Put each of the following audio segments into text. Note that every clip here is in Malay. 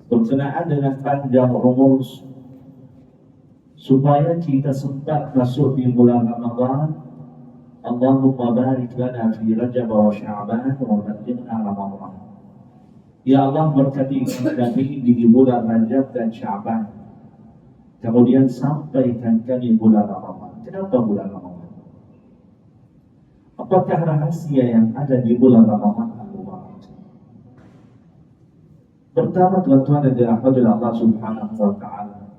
berkenaan dengan panjang umur supaya kita sempat masuk di bulan Ramadan. Allahumma barik lana fi Rajab wa Sya'ban wa ballighna Ramadan. Ya Allah, berkati kami di bulan Rajab dan Sya'ban, kemudian sampaikan kami bulan Ramadan. Kenapa bulan Ramadan? Apakah rahasia yang ada di bulan Ramadan? Pertama, tuan-tuan dan dirahmati Allah Subhanahu wa Ta'ala,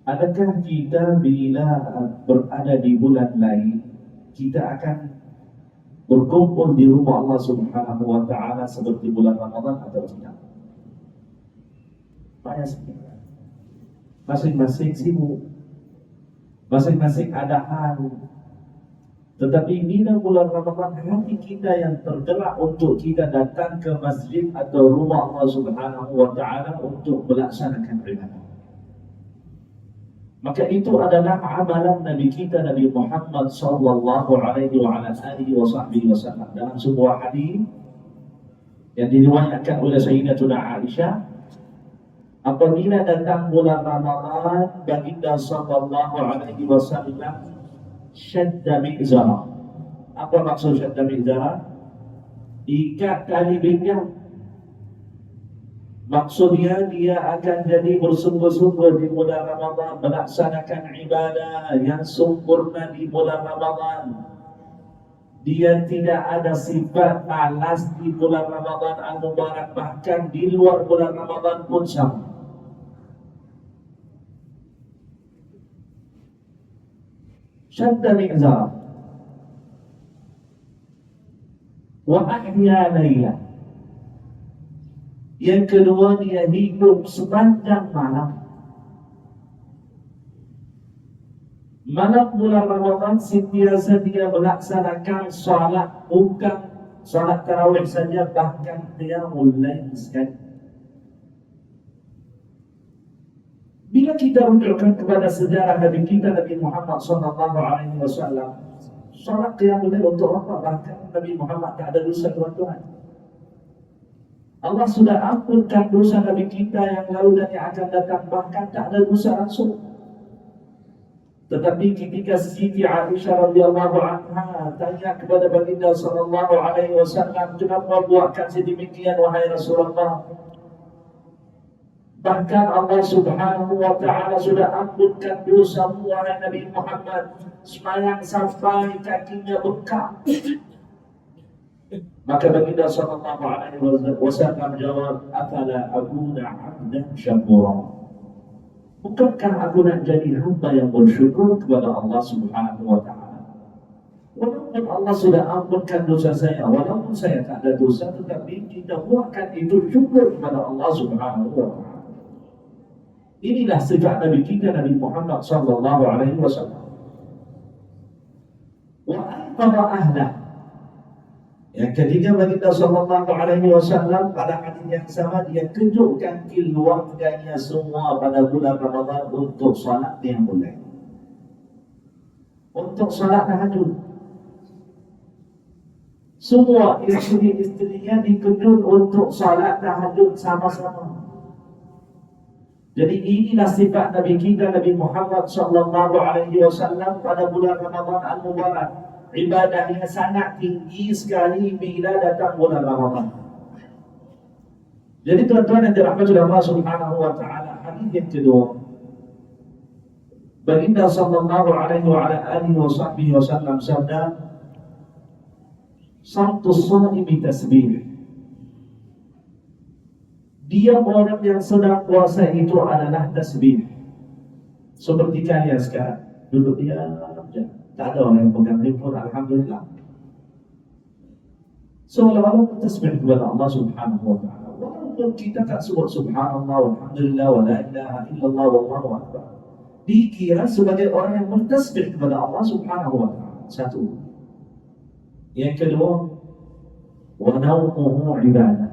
adakah kita bila berada di bulan lain kita akan berkumpul di rumah Allah Subhanahu wa Ta'ala seperti bulan Ramadan atau tidak? Banyak sekali. Masing-masing sibuk, masing-masing ada hal. Tetapi bila bulan Ramadan, hati kita yang tergerak untuk kita datang ke masjid atau rumah Allah Subhanahu wa Ta'ala untuk melaksanakan ibadah. Maka itu adalah amalan Nabi kita, Nabi Muhammad sallallahu alaihi wa ala alihi wa sahbihi wasallam. Dalam sebuah hadis yang diriwayatkan oleh Sayyidatuna Aisyah, apabila datang bulan Ramadan, baginda sallallahu alaihi wasallam syadda mi'zara. Apa maksud syadda mi'zara? Ikat tali pinggang. Maksudnya dia akan jadi bersungguh-sungguh di bulan Ramadan, melaksanakan ibadah yang sempurna di bulan Ramadan. Dia tidak ada sifat malas di bulan Ramadan al-Mubarak, bahkan di luar bulan Ramadan pun sama. Syadda mi'zara wa ahya layla. Yang kedua, dia hidup sepanjang malam. Malam bulan Ramadan sentiasa dia melaksanakan salat, bukan salat tarawih saja, bahkan dia mulai sekali. Bila kita rujukkan kepada sejarah Nabi kita, Nabi Muhammad SAW, salat qiyamul lail untuk apa? Bahkan Nabi Muhammad tak ada dosa tuan-tuan. Allah sudah ampunkan dosa Nabi kita yang lalu dan yang akan datang, bahkan tak ada dosa langsung. Tetapi ketika Siti Aisyah radhiyallahu anha tanya kepada baginda sallallahu alaihi wasallam, kenapa buatkan sedemikian wahai Rasulullah? Bahkan Allah Subhanahu wa Ta'ala sudah ampunkan dosa wahai Nabi Muhammad, semayang sampai kakinya bengkak. Maka baginda sallallahu alaihi wasallam jawab, afala akuna 'abdan syakura. Bukankah aku nak jadi hamba yang bersyukur kepada Allah Subhanahu wa Ta'ala? Walaupun Allah sudah ampunkan dosa saya, walaupun saya tak ada dosa, tetapi kita buatkan itu syukur kepada Allah Subhanahu wa Ta'ala. Inilah sifat Nabi kita, Nabi Muhammad sallallahu alaihi wasallam. Wa aqara ahlah. Yang ketiga, baginda sallallahu alaihi wasallam pada hadis yang sama, dia kejutkan keluarganya semua pada bulan Ramadan untuk salat yang mulai, untuk salat tahajud. Semua isteri-isterinya dikejut untuk salat tahajud sama-sama. Jadi inilah sifat Nabi kita, Nabi Muhammad sallallahu alaihi wasallam pada bulan Ramadan al-Mubarak. Ibadahnya sangat tinggi sekali bila datang bulan Ramadan. Jadi tuan-tuan yang dirahmati Allah Subhanahu wa Ta'ala, hadis yang kedua, baginda sallallahu alaihi wa ala alihi wa sahbihi wasallam sabda, "Samtus shaimi tasbih." Dia orang yang sedang puasa itu adalah tasbih. Seperti kalian sekarang, duduk diam saja. Tak ada orang yang pegang handphone, alhamdulillah. Seolah-olah tasbih kepada Allah Subhanahu wa Ta'ala. Walaupun kita tak sebut subhanallah, walhamdulillah, wa la ilaha illallah, wallahu akbar, dikira sebagai orang yang bertasbih kepada Allah Subhanahu wa Ta'ala. Satu. Yang kedua, wa nawmuhu ibadah.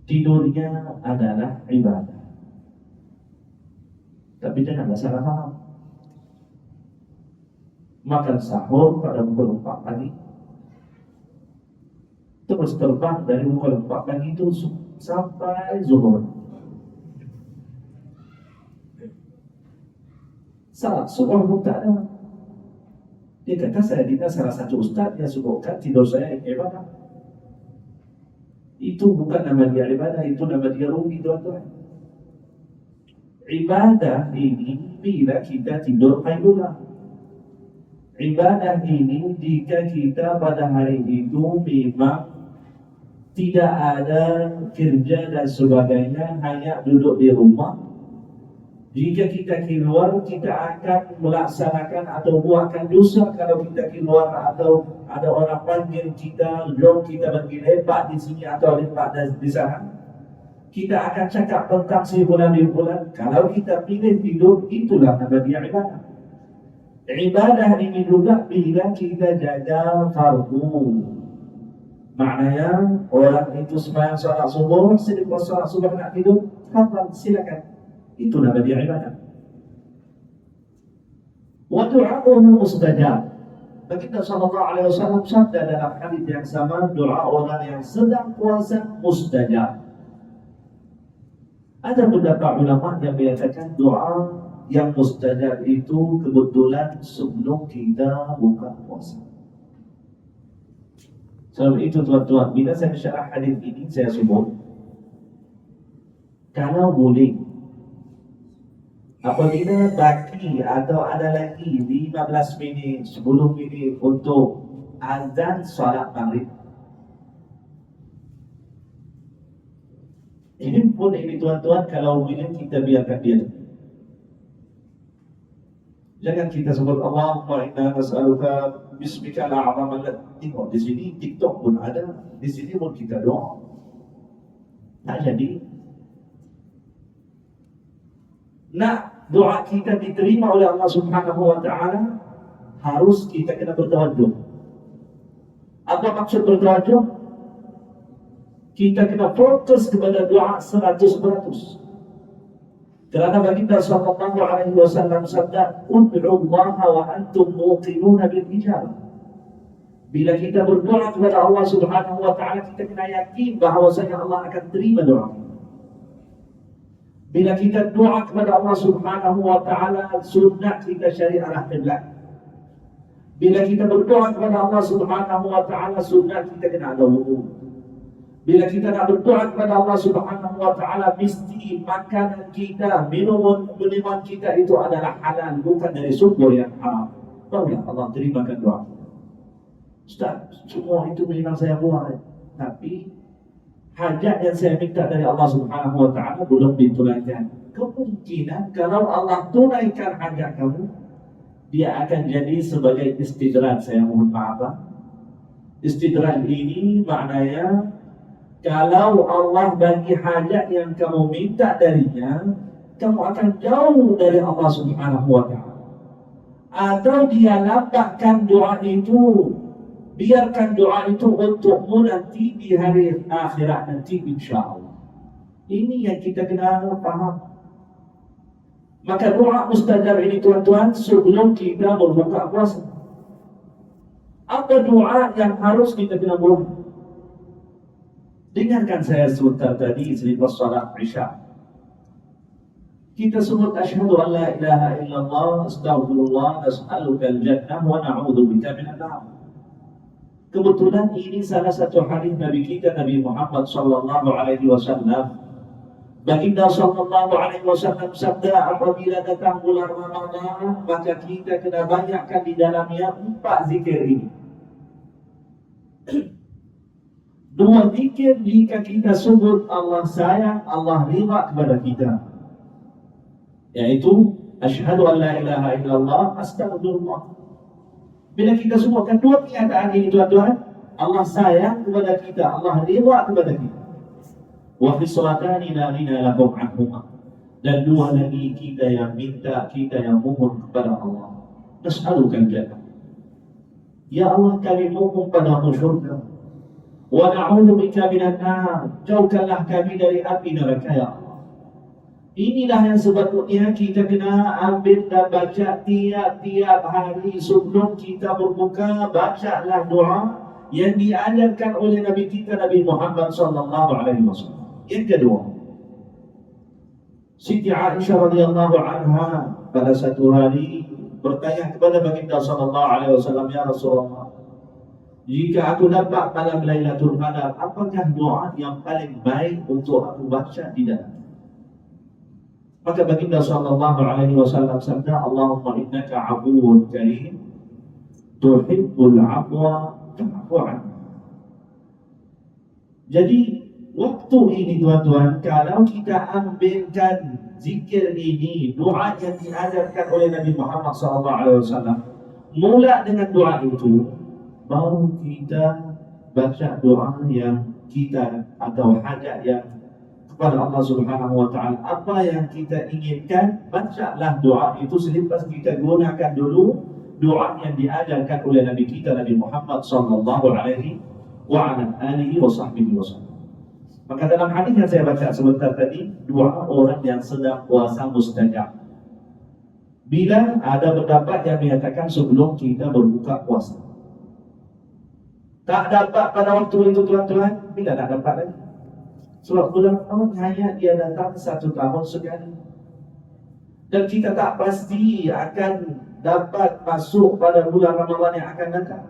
Tidurnya adalah ibadah. Tapi janganlah salah faham. Makan sahur pada pukul 4 pagi, terus terbang dari pukul 4 pagi itu sampai zuhur. Salat subuh pun tak ada. Dia kata saya dengar salah satu ustaz yang sebutkan tidur saya ibadah. Itu bukan nama dia ibadah, itu nama dia rugi tuan-tuan. Ibadah ini bila kita tidur qailulah. Ibadah ini jika kita pada hari itu memang tidak ada kerja dan sebagainya, hanya duduk di rumah. Jika kita keluar, kita akan melaksanakan atau buatkan dosa. Kalau kita keluar atau ada orang panggil kita, jom kita pergi lepak di sini atau lepak di sana, kita akan cakap tentang si bulan. Kalau kita pilih tidur, itulah nama dia ibadah. Ibadah ini juga bila kita jaga fardu. Maknanya orang itu sembahyang salat subuh, selepas salat subuh nak tidur, silakan. Itu nama dia ibadah. Wa du'a'uhu mustajab. Baginda sallallahu alaihi wasallam sabda dalam hadis yang sama, doa orang yang sedang puasa mustajab. Ada beberapa ulama yang mengatakan doa yang mustajab itu kebetulan sebelum kita buka puasa. Sebab itu tuan-tuan, bila saya syarah hadis ini saya sebut, kalau boleh apabila baki atau ada lagi 15 minit, 10 minit untuk azan solat maghrib, ini pun ini tuan-tuan, kalau boleh kita biarkan dia. Jangan kita sebut Allahumma inna nas'aluka bismika al-a'zam. Tengok di sini TikTok pun ada, di sini pun kita doa. Tak jadi. Nak doa kita diterima oleh Allah Subhanahu wa ta'ala, harus kita kena bertawajuh. Apa maksud bertawajuh? Kita kena fokus kepada doa 100%. Kerana baginda sallallahu alaihi wasallam sabda, "Ud'u Allah wa antum muqinuna bil ijabah." Bila kita berdoa kepada Allah Subhanahu wa ta'ala, kita kena yakin bahawasanya Allah akan terima doa. Bila kita doa kepada Allah Subhanahu wa ta'ala, sunnah kita syariah arah qiblat. Bila kita berdoa kepada Allah Subhanahu wa ta'ala, sunnah kita kena ada wudu. Bila kita nak berdoa kepada Allah Subhanahu wa ta'ala, mesti makanan kita, minuman kita itu adalah halal, bukan dari sumber yang haram. Barulah Allah terimakan doa. Ustaz, semua itu memang saya buat, tapi hajat yang saya minta dari Allah Subhanahu wa ta'ala belum ditunaikan. Kemungkinan kalau Allah tunaikan hajat kamu, dia akan jadi sebagai istidraj. Saya mohon maaf. Istidraj ini maknanya, kalau Allah bagi hajat yang kamu minta darinya, kamu akan jauh dari Allah Subhanahu wa ta'ala. Atau dia lapakkan doa itu, biarkan doa itu untukmu nanti di hari akhirat nanti insyaAllah. Ini yang kita kena faham. Maka doa mustajab ini tuan-tuan, sebelum kita berbuka puasa, apa doa yang harus kita kena buat? Dengarkan saya sebentar tadi selepas salat Isya. Kita sebut asyhadu an la ilaha illallah, astaghfirullah, nas'aluka al-jannah wa na'udzubika minan nar. Kebetulan ini salah satu hadis Nabi kita, Nabi Muhammad sallallahu alaihi wasallam. Baginda sallallahu alaihi wasallam sabda, apabila datang bulan Ramadan, maka kita kena banyakkan di dalamnya 4 zikir ini. 2 zikir jika kita sebut Allah sayang, Allah ridha kepada kita, yaitu asyhadu an la ilaha illallah, astaghfirullah. Bila kita sebutkan 2 kenyataan ini tuan-tuan, Allah sayang kepada kita, Allah ridha kepada kita. Wa fi salatani la ghina lakum anhuma. Dan 2 lagi kita yang minta, kita yang mohon kepada Allah. Nas'aluka al-jannah. Ya Allah, kami mohon padamu syurga. Wa na'udzubika minan nar. Jauhkanlah kami dari api neraka ya Allah. Inilah yang sebetulnya kita kena ambil dan baca tiap-tiap hari sebelum kita berbuka. Bacalah doa yang diajarkan oleh Nabi kita Nabi Muhammad sallallahu alaihi wasallam. Yang kedua, Siti Aisyah radhiyallahu anha pada satu hari bertanya kepada baginda sallallahu alaihi wasallam, "Ya Rasulullah, jika aku dapat malam Lailatul Qadar, apakah doa yang paling baik untuk aku baca di dalam?" Maka baginda sallallahu alaihi wasallam sabda, "Allahumma innaka 'afuwun karim, tuhibbul 'afwa fa'fu 'anni." Jadi waktu ini tuan-tuan, kalau kita ambilkan zikir ini, doa yang diajarkan oleh Nabi Muhammad SAW, mula dengan doa itu, baru kita baca doa yang kita atau hajat yang kepada Allah Subhanahu Wa Taala, apa yang kita inginkan, bacalah doa itu selepas kita gunakan dulu doa yang diajarkan oleh Nabi kita Nabi Muhammad Sallallahu Alaihi Wasallam. Maka dalam hadis yang saya baca sebentar tadi, doa orang yang sedang puasa mustajab. Bila ada pendapat yang menyatakan sebelum kita berbuka puasa. Tak dapat pada waktu itu tuan-tuan, bila tak dapat lagi? Sebab bulan Ramadan hanya dia datang 1 tahun sekali. Dan kita tak pasti akan dapat masuk pada bulan Ramadan yang akan datang.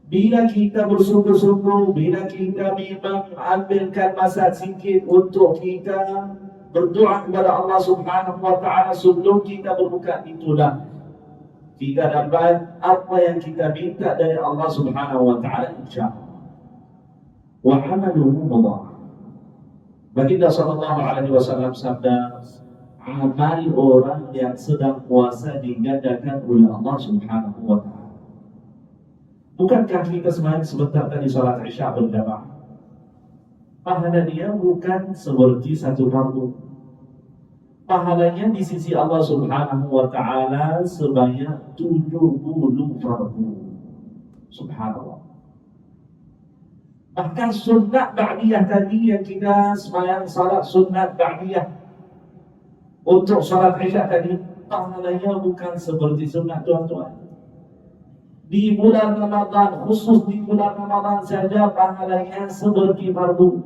Bila kita bersungguh-sungguh, bila kita memang ambilkan masa sikit untuk kita berdoa kepada Allah Subhanahu Wa Taala sebelum kita berbuka, itulah kita dapat apa yang kita minta dari Allah Subhanahu Wa Taala, insya-Allah. Wa amaluhu mudha'af. Baginda sallallahu alaihi wasallam sabda, amal orang yang sedang puasa digandakan oleh Allah Subhanahu Wa Taala. Bukankah kita sembahyang sebentar tadi salat Isya berjamaah? Pahala dia bukan seperti satu fardu. Pahalanya di sisi Allah Subhanahu Wa Taala sebanyak 70 fardu. Subhanallah. Bahkan sunat ba'diyah tadi yang kita sembahyang salat sunat ba'diyah untuk salat Isya tadi, pahalanya bukan seperti sunat tuan-tuan. Di bulan Ramadan, khusus di bulan Ramadan saja pahalanya seperti fardu.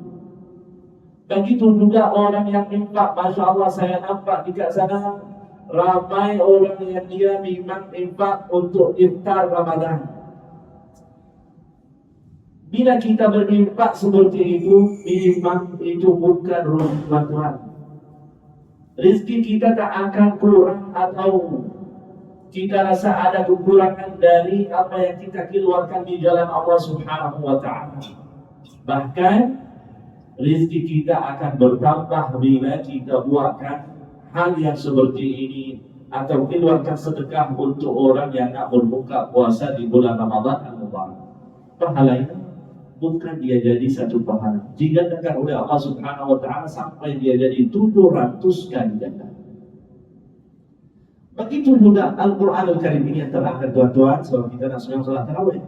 Begitu juga orang yang infak, Masya Allah saya nampak di sana ramai orang yang dia memang infak untuk iftar Ramadan. Bila kita berinfak seperti itu, memang itu bukan rumah Tuhan. Rezeki kita tak akan kurang atau kita rasa ada kekurangan dari apa yang kita keluarkan di jalan Allah Subhanahu Wa Taala. Bahkan rezeki kita akan bertambah bila kita buatkan hal yang seperti ini atau keluarkan sedekah untuk orang yang nak berbuka puasa di bulan Ramadan al-Mubarak. Pahalanya bukan dia jadi satu pahala, digandakan oleh Allah Subhanahu Wa Taala sampai dia jadi 700 kali ganda. Begitu juga Al-Quran Al-Karim ini yang terakhir tuan-tuan, sebab kita nak sembahyang salat tarawih.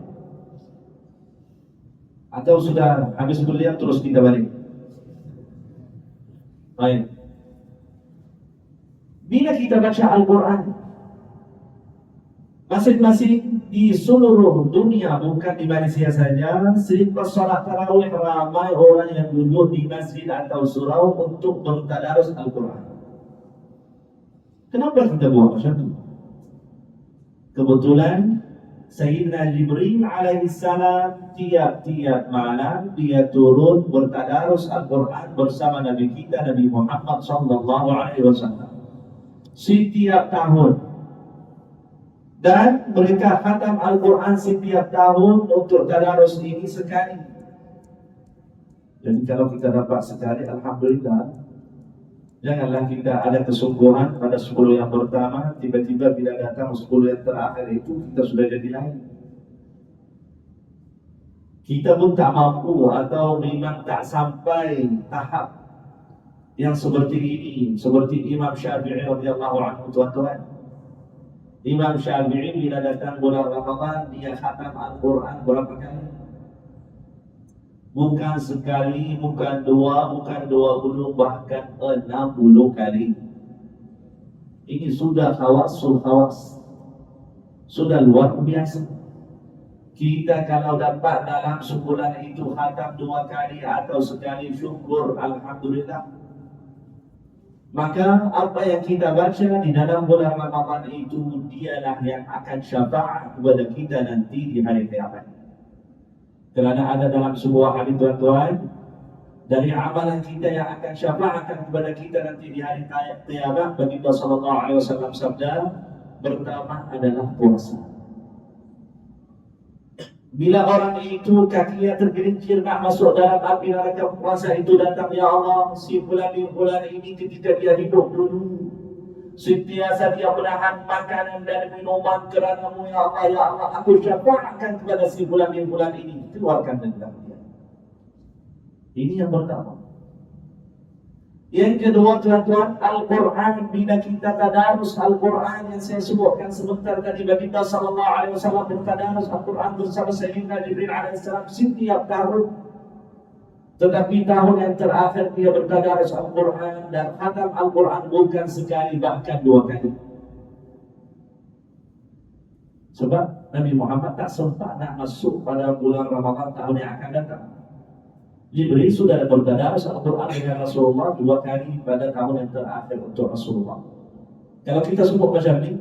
Atau sudah habis kuliah terus kita balik? Baik. Bila kita baca Al-Quran, masing-masing di seluruh dunia, bukan di Malaysia saja, selepas salat tarawih ramai orang yang duduk di masjid atau surau untuk bertadarus Al-Quran. Kenapa kita buat macam itu? Kebetulan Sayyidina Jibril alaihi salam tiap-tiap malam dia turun bertadarus Al-Quran bersama Nabi kita Nabi Muhammad sallallahu alaihi wasallam setiap tahun. Dan mereka khatam Al-Quran setiap tahun untuk tadarus ini sekali. Jadi kalau kita dapat sekali, alhamdulillah. Janganlah kita ada kesungguhan pada 10 yang pertama, tiba-tiba bila datang 10 yang terakhir itu kita sudah jadi lain. Kita pun tak mampu atau memang tak sampai tahap yang seperti ini, seperti Imam Syafi'i radhiyallahu anhu tuan-tuan. Imam Syafi'i bila datang bulan Ramadan dia khatam Al-Quran berapa kali? Bukan sekali, bukan dua, bukan 20, bahkan 60 kali. Ini sudah khawas, sudah luar biasa. Kita kalau dapat dalam sebulan itu khatam 2 kali atau sekali, syukur, alhamdulillah. Maka apa yang kita baca di dalam bulan Ramadan itu dialah yang akan syafaat kepada kita nanti di hari kiamat. Kerana ada dalam sebuah hadis tuan-tuan, dari amalan kita yang akan syafaatkan kepada kita nanti di hari kiamat, Baginda sallallahu alaihi wasallam sabda, pertama adalah puasa. Bila orang itu kakinya tergelincir nak masuk dalam api neraka, puasa itu datang, ya Allah, si bulan ini ketika dia hidup dulu sentiasa dia menahan makanan dan minuman kerana-Mu, ya Allah, aku syafaatkan kepada si bulan ini, keluarkan dari dia. Ini yang pertama. Yang kedua tuan-tuan, Al-Quran. Bila kita tadarus Al-Quran yang saya sebutkan sebentar tadi, Baginda sallallahu alaihi wasallam bertadarus Al-Quran bersama Sayyidina Jibril alaihissalam setiap tahun. Tetapi tahun yang terakhir dia bertadarus Al-Quran dan khatam Al-Quran bukan sekali, bahkan 2 kali. Sebab Nabi Muhammad tak sempat nak masuk pada bulan Ramadan tahun yang akan datang. Jibril sudah bertadarus Al-Quran dengan Rasulullah 2 kali pada tahun yang terakhir untuk Rasulullah. Kalau kita sebut macam ni,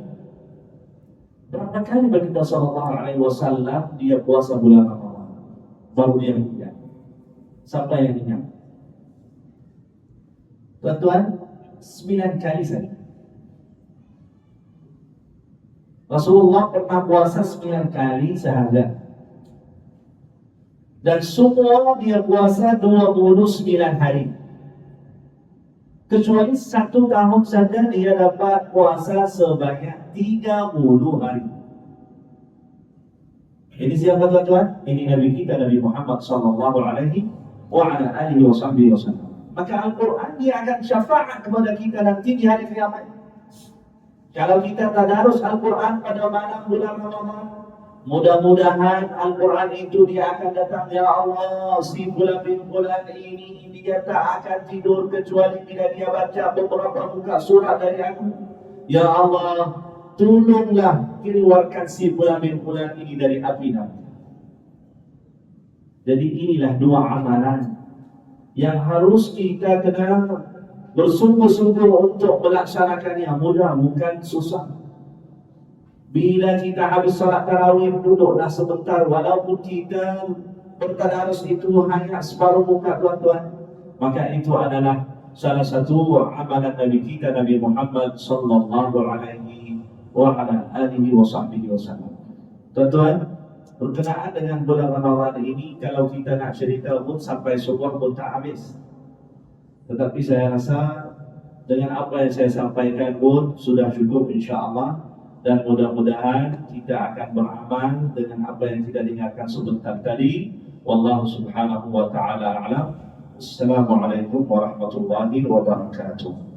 berapa kali Baginda sallallahu alaihi wasallam dia puasa bulan Ramadan? Baru dia ingat. Siapa yang ingat? Tuan-tuan, 9 kali saja. Rasulullah pernah puasa 9 kali sahaja. Dan semua dia puasa 29 hari. Kecuali 1 tahun saja dia dapat puasa sebanyak 30 hari. Ini siapa tuan-tuan? Ini Nabi kita, Nabi Muhammad sallallahu alaihi wasallam. Maka Al-Quran dia akan syafaat kepada kita nanti di hari kiamat. Kalau kita tadarus Al-Quran pada malam bulan Ramadan, mudah-mudahan Al-Quran itu dia akan datang, ya Allah, si bulan ini dia tak akan tidur kecuali bila dia baca beberapa muka surat dari aku. Ya Allah, tolonglah keluarkan si bulan ini dari api neraka. Jadi inilah 2 amalan yang harus kita kena bersungguh-sungguh untuk melaksanakannya. Mudah, bukan susah. Bila kita habis salat tarawih, duduklah sebentar, walaupun kita bertadarus itu hanya separuh muka tuan-tuan, maka itu adalah salah satu amalan Nabi kita, Nabi Muhammad sallallahu alaihi wasallam. Tuan-tuan, berkenaan dengan bulan Ramadan ini, kalau kita nak cerita pun sampai subuh pun tak habis. Tetapi saya rasa dengan apa yang saya sampaikan pun sudah cukup insya-Allah. Dan mudah-mudahan kita akan beramal dengan apa yang kita dengarkan sebentar tadi. Wallahu subhanahu wa ta'ala a'lam. Assalamualaikum warahmatullahi wabarakatuh.